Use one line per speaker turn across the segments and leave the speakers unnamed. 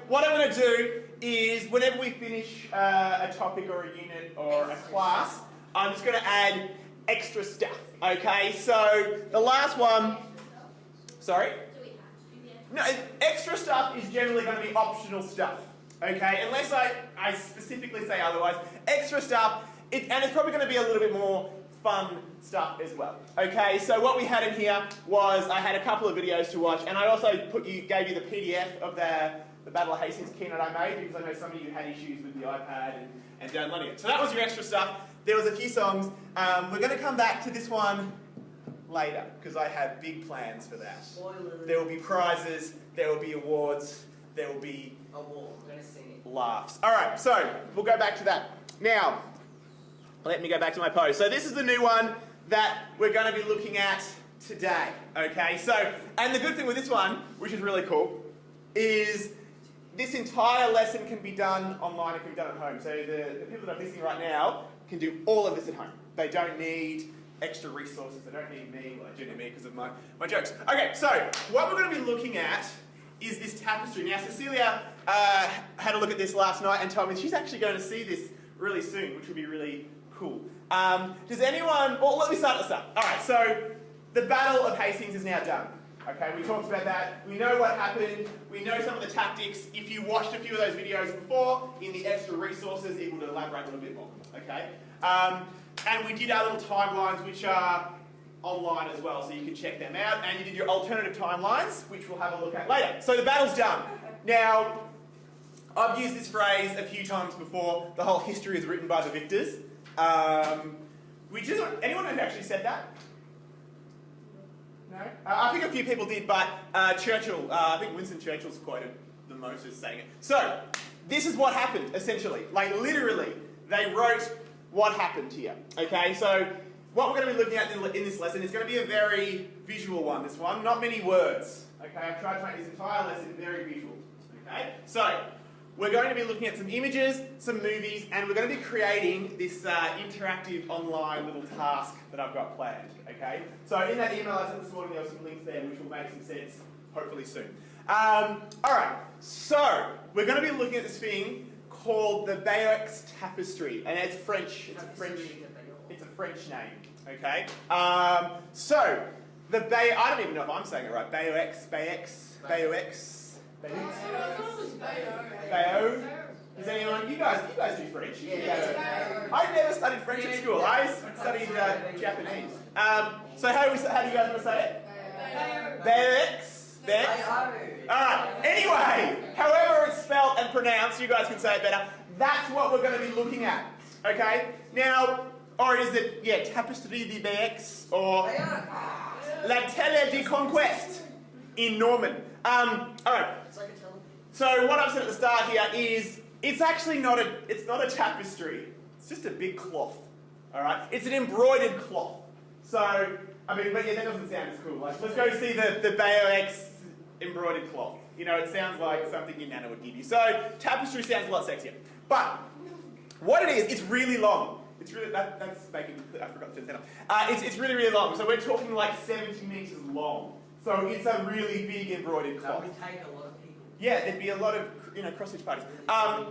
what I'm going to do is, whenever we finish a topic or a unit or a class, I'm just going to add extra stuff, okay? So, the last one... Sorry? No, extra stuff is generally going to be optional stuff, okay? Unless I specifically say otherwise. Extra stuff, and it's probably going to be a little bit more fun stuff as well, okay? So what we had in here was I had a couple of videos to watch, and I also gave you the PDF of the Battle of Hastings keynote I made, because I know some of you had issues with the iPad and downloading it. So that was your extra stuff. There was a few songs. We're going to come back to this one later, because I have big plans for that. Spoilers. There will be prizes, there will be awards, there will be laughs. Alright, so we'll go back to that. Now, let me go back to my pose. So this is the new one that we're going to be looking at today. Okay, so, and the good thing with this one, which is really cool, is this entire lesson can be done online, it can be done at home. So the people that are listening right now can do all of this at home. They don't need extra resources, they don't need me, well they do need me because of my jokes. Okay, so what we're going to be looking at is this tapestry. Now Cecilia had a look at this last night and told me she's actually going to see this really soon, which will be really cool. Does anyone, well let me start this up. Alright, so the Battle of Hastings is now done. Okay, we talked about that, we know what happened, we know some of the tactics. If you watched a few of those videos before, in the extra resources, it would elaborate a little bit more. Okay? And we did our little timelines, which are online as well, so you can check them out. And you did your alternative timelines, which we'll have a look at later. So the battle's done. Now, I've used this phrase a few times before. The whole history is written by the victors. Anyone who actually said that? No? I think a few people did, but Churchill, I think Winston Churchill's quoted the most as saying it. So, this is what happened, essentially. Like, literally, they wrote what happened here. Okay, so what we're going to be looking at in this lesson is going to be a very visual one, this one. Not many words. Okay, I've tried to make this entire lesson very visual. Okay, so we're going to be looking at some images, some movies, and we're going to be creating this interactive online little task that I've got planned. Okay, so in that email I sent this morning, there were some links there which will make some sense hopefully soon. Alright, so we're going to be looking at this thing called the Bayeux Tapestry, and it's French. It's a French name. Okay. So the I don't even know if I'm saying it right. Bayeux. Does anyone? You guys do French. Yeah. I never studied French at school. I studied Japanese. So how do you guys want to say it? Bayeux. Alright, anyway, however it's spelled and pronounced, you guys can say it better. That's what we're going to be looking at. Okay? Now, or is it, Tapestry de Bayeux, or La Tele de Conquest in Norman. Alright, so what I've said at the start here is, it's actually not a tapestry, it's just a big cloth. Alright? It's an embroidered cloth. So, I mean, but yeah, that doesn't sound as cool. Like, let's go see the Bayeux embroidered cloth. You know, it sounds like something your nana would give you. So, tapestry sounds a lot sexier. But, what it is, it's really long. It's really, that's making, I forgot to turn that up. It's really, really long. So we're talking like 70 metres long. So it's a really big embroidered cloth.
That would take a lot of people.
Yeah, there'd be a lot of, cross-stitch parties.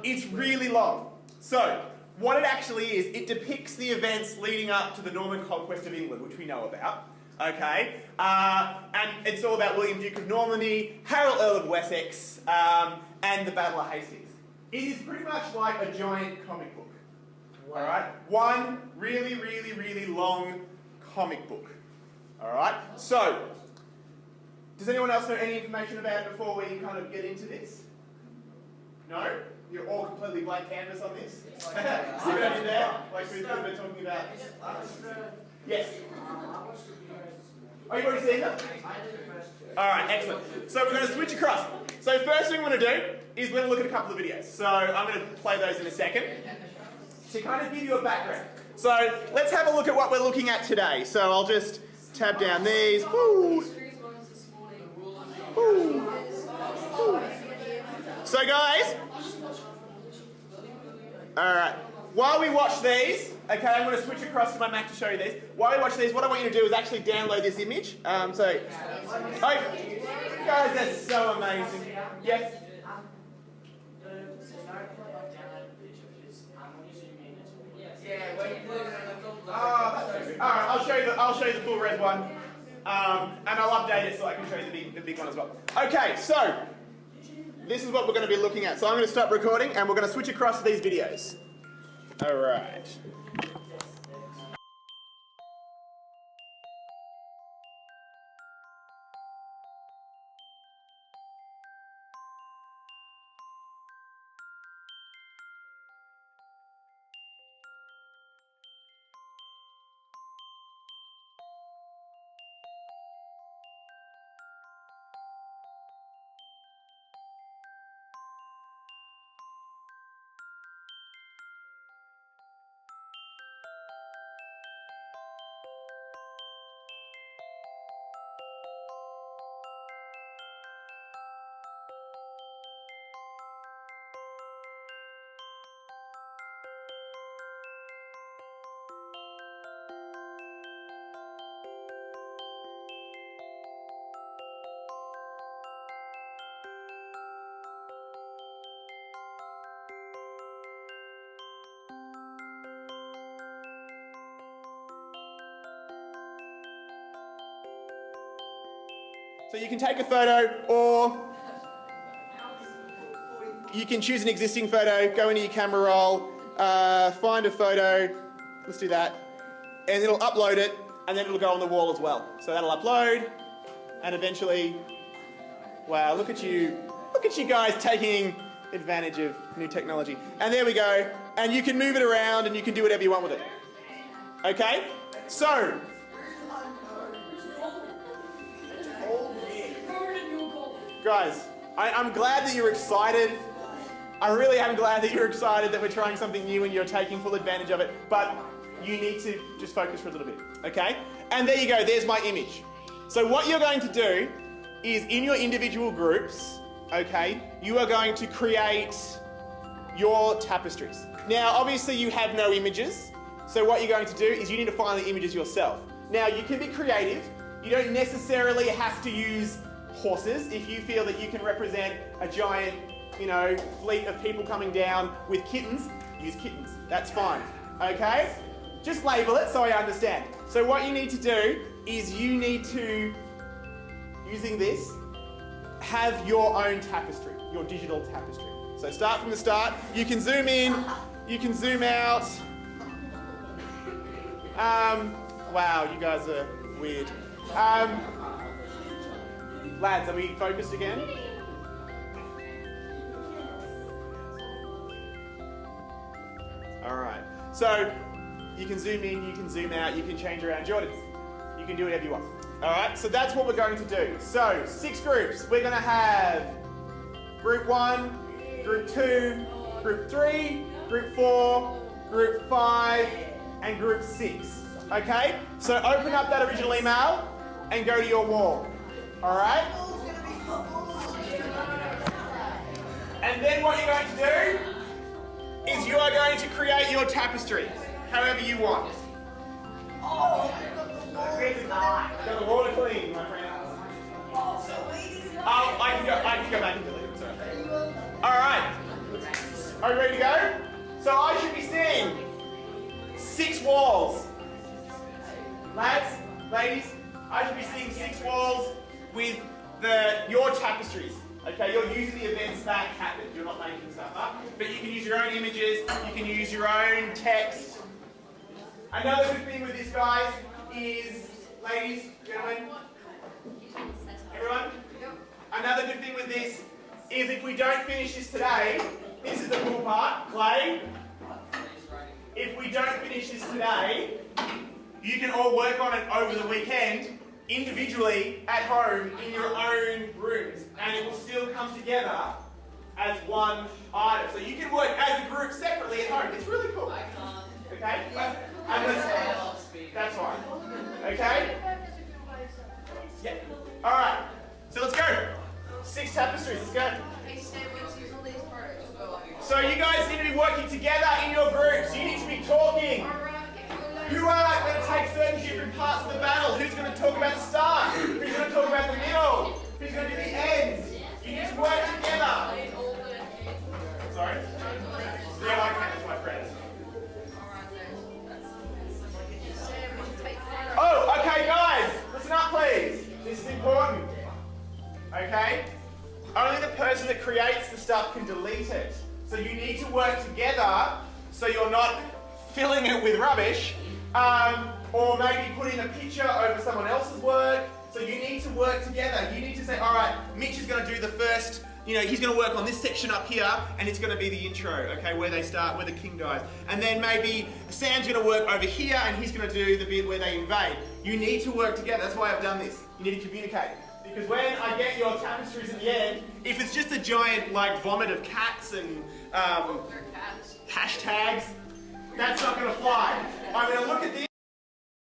It's really long. So, what it actually is, it depicts the events leading up to the Norman conquest of England, which we know about. Okay? And it's all about William Duke of Normandy, Harold Earl of Wessex, and the Battle of Hastings. It is pretty much like a giant comic book. Wow. Alright? One really, really, really long comic book. Alright? So, does anyone else know any information about it before we kind of get into this? No? You're all completely blank canvas on this? See what I did there? Like we've been talking about. Yes? Oh, you've already seen them? Alright, excellent. So we're going to switch across. So first thing we're going to do is we're going to look at a couple of videos. So I'm going to play those in a second to kind of give you a background. So let's have a look at what we're looking at today. So I'll just tab down these. Woo. Woo. Woo. So guys, alright, while we watch these, okay, I'm going to switch across to my Mac to show you these. While we watch these, what I want you to do is actually download this image. Oh, you guys are so amazing. Yes? I'll show you the full res one. And I'll update it so I can show you the big one as well. Okay, so this is what we're going to be looking at. So I'm going to stop recording and we're going to switch across to these videos. All right. So you can take a photo or you can choose an existing photo, go into your camera roll, find a photo, let's do that, and it'll upload it and then it'll go on the wall as well. So that'll upload and eventually, wow, look at you guys taking advantage of new technology. And there we go, and you can move it around and you can do whatever you want with it. Okay, so, guys, I'm glad that you're excited. I really am glad that you're excited that we're trying something new and you're taking full advantage of it, but you need to just focus for a little bit, okay? And there you go, there's my image. So what you're going to do is in your individual groups, okay, you are going to create your tapestries. Now, obviously you have no images, so what you're going to do is you need to find the images yourself. Now, you can be creative. You don't necessarily have to use horses. If you feel that you can represent a giant, fleet of people coming down with kittens, use kittens. That's fine, okay? Just label it so I understand. So what you need to do is you need to, using this, have your own tapestry, your digital tapestry. So start from the start. You can zoom in, you can zoom out. Wow, you guys are weird. Lads, are we focused again? All right. So you can zoom in, you can zoom out, you can change around. Jordan, you can do whatever you want. All right. So that's what we're going to do. So 6 groups. We're going to have group 1, group 2, group 3, group 4, group 5, and group 6. Okay. So open up that original email and go to your wall. All right. And then what you're going to do is you are going to create your tapestry, however you want. Got the water clean, my friend. I can go back and delete it. Sorry. All right. Are you ready to go? So I should be seeing 6 walls. Lads, ladies, I should be seeing 6 walls with your tapestries. Okay, you're using the events that happened. You're not making stuff up. But you can use your own images, you can use your own text. Another good thing with this, guys, is, ladies, gentlemen, everyone, another good thing with this is if we don't finish this today, this is the cool part, Clay. If we don't finish this today, you can all work on it over the weekend, individually, at home, in your own rooms, and it will still come together as one item. So you can work as a group separately at home. It's really cool. Okay? That's fine. Okay? Yeah. Alright. So let's go. 6 tapestries. Let's go. So you guys need to be working together in your groups. You need to be talking. You are going to take certain different parts of the battle. Who's going to talk about the start? Who's going to talk about the middle? Who's going to do the ends? You need to work together. Sorry? Yeah, I can. That's my friends. Oh, only the person that creates the stuff can delete it. So you need to work together so you're not filling it with rubbish, or maybe putting a picture over someone else's work. So you need to work together. You need to say, all right, Mitch is going to do the first, he's going to work on this section up here, and it's going to be the intro, okay, where they start, where the king dies. And then maybe Sam's going to work over here, and he's going to do the bit where they invade. You need to work together. That's why I've done this. You need to communicate. Because when I get your tapestries at the end, if it's just a giant vomit of cats and hashtags, that's not going to fly. I'm going to look at this.